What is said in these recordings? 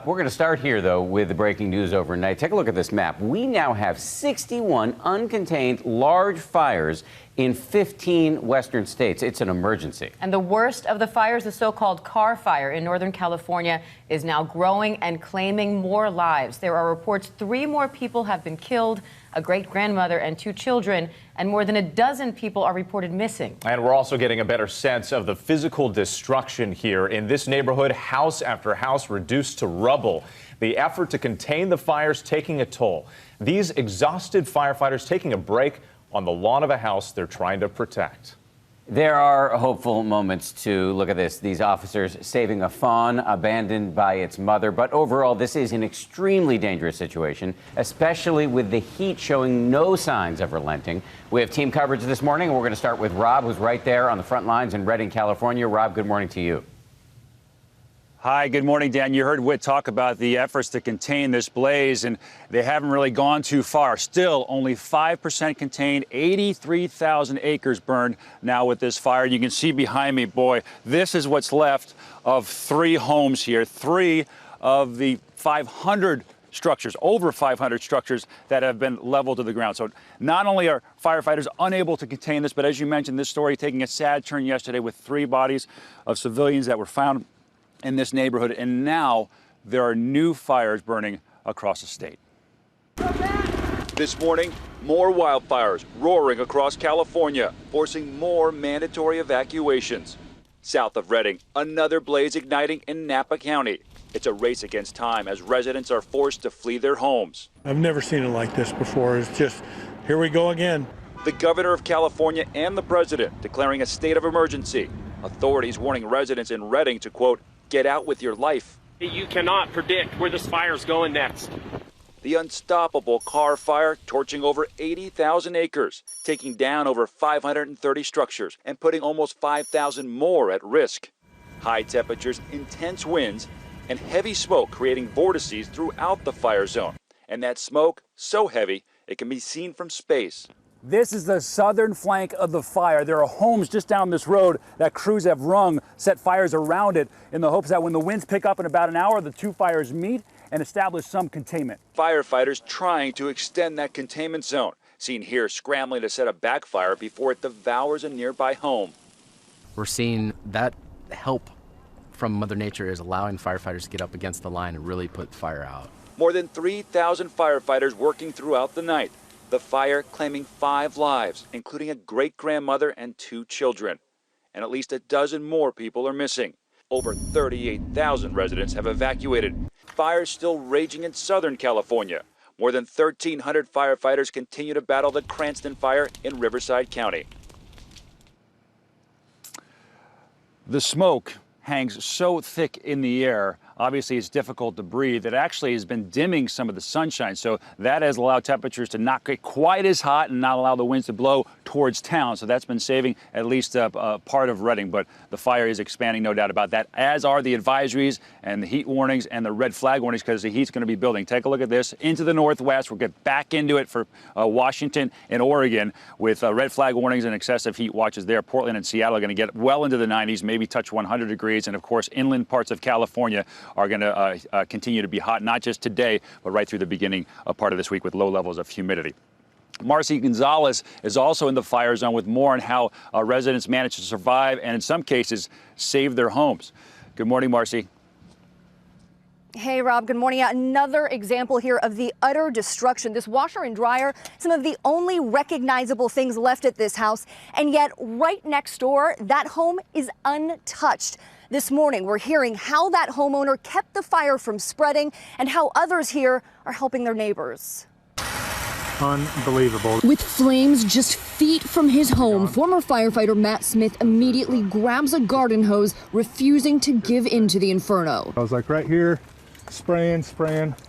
We're going to start here, though, with the breaking news overnight. Take a look at this map. We now have 61 uncontained large fires in 15 western states. It's an emergency. And the worst of the fires, the so-called Carr Fire in Northern California, is now growing and claiming more lives. There are reports 3 more people have been killed, a great-grandmother and 2 children, and more than a dozen people are reported missing. And we're also getting a better sense of the physical destruction here. In this neighborhood, house after house reduced to rubble. The effort to contain the fires taking a toll. These exhausted firefighters taking a break on the lawn of a house they're trying to protect. There are hopeful moments to look at this. These officers saving a fawn abandoned by its mother. But overall, this is an extremely dangerous situation, especially with the heat showing no signs of relenting. We have team coverage this morning, and we're going to start with Rob, who's right there on the front lines in Redding, California. Rob, good morning to you. Hi, good morning, Dan. You heard Whit talk about the efforts to contain this blaze, and they haven't really gone too far. Still, only 5% contained, 83,000 acres burned now with this fire. You can see behind me, boy, this is what's left of 3 homes here, 3 of the 500 structures, over 500 structures that have been leveled to the ground. So not only are firefighters unable to contain this, but as you mentioned, this story taking a sad turn yesterday with 3 bodies of civilians that were found in this neighborhood, and now there are new fires burning across the state. This morning, more wildfires roaring across California, forcing more mandatory evacuations. South of Redding, another blaze igniting in Napa County. It's a race against time as residents are forced to flee their homes. I've never seen it like this before. It's just, here we go again. The governor of California and the president declaring a state of emergency. Authorities warning residents in Redding to, quote, get out with your life. You cannot predict where this fire's going next. The unstoppable Carr Fire torching over 80,000 acres, taking down over 530 structures and putting almost 5,000 more at risk. High temperatures, intense winds, and heavy smoke creating vortices throughout the fire zone. And that smoke so heavy it can be seen from space. This is the southern flank of the fire. There are homes just down this road that crews have rung, set fires around it in the hopes that when the winds pick up in about an hour, the 2 fires meet and establish some containment. Firefighters trying to extend that containment zone, seen here scrambling to set a backfire before it devours a nearby home. We're seeing that help from Mother Nature is allowing firefighters to get up against the line and really put the fire out. More than 3,000 firefighters working throughout the night. The fire claiming 5 lives, including a great-grandmother and 2 children. And at least a dozen more people are missing. Over 38,000 residents have evacuated. Fires still raging in Southern California. More than 1,300 firefighters continue to battle the Cranston fire in Riverside County. The smoke hangs so thick in the air, obviously it's difficult to breathe. It actually has been dimming some of the sunshine, so that has allowed temperatures to not get quite as hot and not allow the winds to blow towards town. So that's been saving at least a part of Redding, but the fire is expanding, no doubt about that, as are the advisories and the heat warnings and the red flag warnings, because the heat's going to be building. Take a look at this into the northwest. We'll get back into it for Washington and Oregon with red flag warnings and excessive heat watches there. Portland and Seattle are going to get well into the 90s, maybe touch 100 degrees. And of course, inland parts of California are going to continue to be hot, not just today, but right through the beginning of part of this week with low levels of humidity. Marcy Gonzalez is also in the fire zone with more on how residents managed to survive and in some cases save their homes. Good morning, Marcy. Hey, Rob, good morning. Another example here of the utter destruction. This washer and dryer, some of the only recognizable things left at this house. And yet right next door, that home is untouched. This morning, we're hearing how that homeowner kept the fire from spreading and how others here are helping their neighbors. Unbelievable. With flames just feet from his home, former firefighter Matt Smith immediately grabs a garden hose, refusing to give in to the inferno. I was like right here, spraying.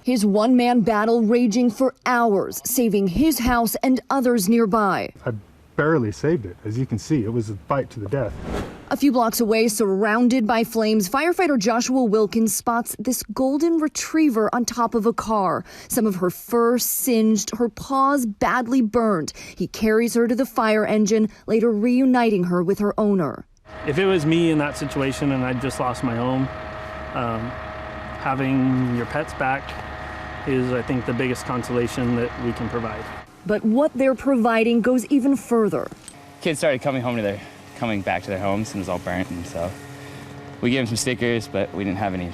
His one-man battle raging for hours, saving his house and others nearby. I barely saved it. As you can see, it was a fight to the death. A few blocks away, surrounded by flames, firefighter Joshua Wilkins spots this golden retriever on top of a car. Some of her fur singed, her paws badly burned. He carries her to the fire engine, later reuniting her with her owner. If it was me in that situation and I just lost my home, having your pets back is, I think, the biggest consolation that we can provide. But what they're providing goes even further. Kids started coming back to their homes, and it was all burnt, and so we gave them some stickers, but we didn't have any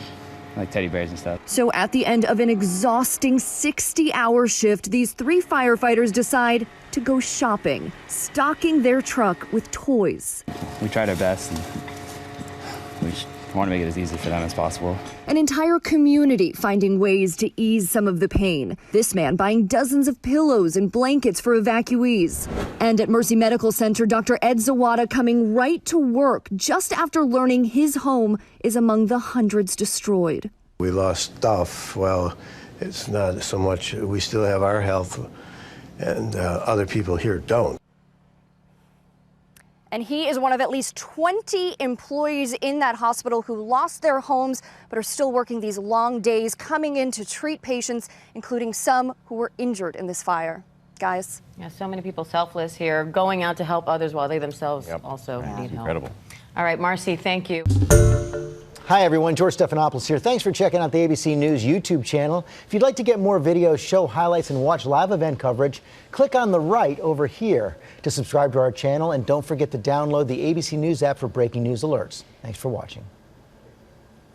like teddy bears and stuff. So at the end of an exhausting 60-hour shift, these 3 firefighters decide to go shopping, stocking their truck with toys. We tried our best, and we want to make it as easy for them as possible. An entire community finding ways to ease some of the pain. This man buying dozens of pillows and blankets for evacuees. And at Mercy Medical Center, Dr. Ed Zawada coming right to work just after learning his home is among the hundreds destroyed. We lost stuff. Well, it's not so much, we still have our health, and other people here don't. And he is one of at least 20 employees in that hospital who lost their homes but are still working these long days, coming in to treat patients, including some who were injured in this fire. Guys. Yeah, so many people selfless here, going out to help others while they themselves also need help. Incredible. All right, Marcy, thank you. Hi, everyone. George Stephanopoulos here. Thanks for checking out the ABC News YouTube channel. If you'd like to get more videos, show highlights, and watch live event coverage, click on the right over here to subscribe to our channel. And don't forget to download the ABC News app for breaking news alerts. Thanks for watching.